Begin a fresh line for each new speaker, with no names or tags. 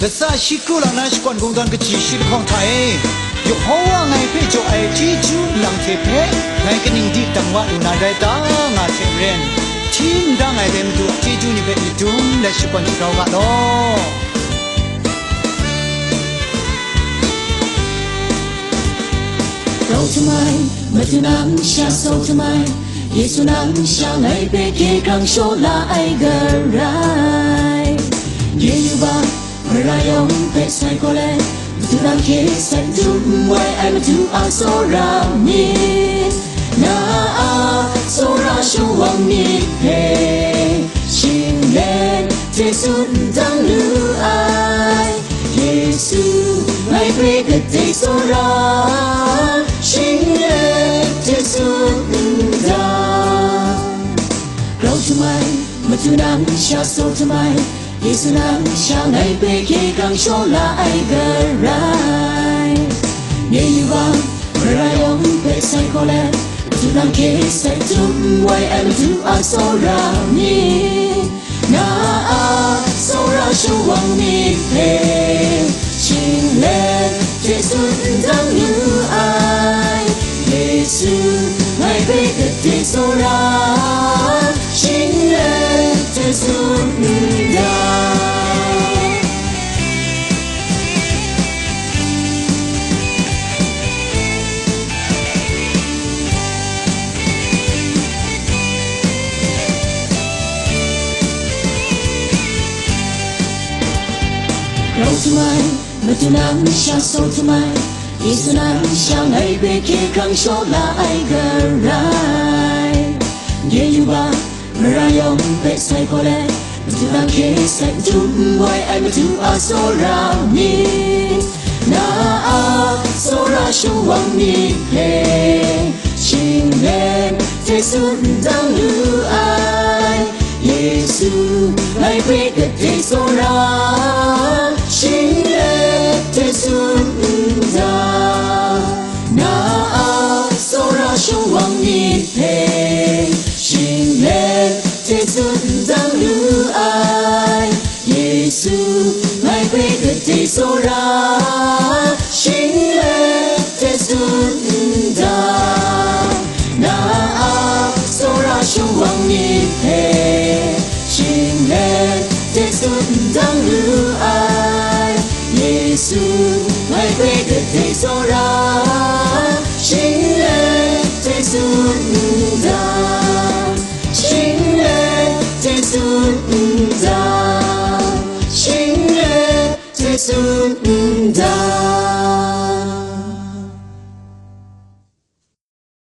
sa shikula na shkwan gongdan ke chi shir khong thai yo hawa ngai phe jo ai chi chu lang the phe ngai ke ning di tangwa lu na dai ta nga the ren chin da ngai dem tu chi chu ni phe ni tum le shkwan chi raw ga lo
Rau tumai matunang sha so tumai Yesu nang sha ngai pe ke kang sho la ai garai Yesu ba Merayong pe sai ko le Matunang ke sai tum wai ai matu a so ra mi Na a so ra shu wang mi pe Shin le te sun dang lu ai Yesu ngai pe ke te so ra Shin le te sun dang Rau tumai matunang sha so tumai Yesu nang sha ngai pe ke kang sho la ai garai Ye yu ba Merayong pe sai ko le Tu nang ke sai tum wai ai tu a so ra mi Na a so ra shu wang mi pe Shin le te sun dang lu ai Yesu ngai pe ke te so ra Shin le te sun dang Rau tumai, matunang sha so tumai Yesu nang sha ngai pe ke kang sho la ai garai Ye yu ba Merayong pe sai ko le Matunang ke sai tum wai ai matu a so ra mi Na a so ra shu wang mi pe Shin le te sun dang lu ai Yesu ngai pe ke te so ra Shin le te sun dang Na a so ra shu wang mi pe Shin le te sun dang lu ai Yesu ngai pe ke te so ra Shin le te sun dang Na a so ra shu wang mi pe Shin le te sun dang lu ai Yesu ngai pe ke te so ra Shin le te sun dang Shin le te sun dang Shin le te sun dang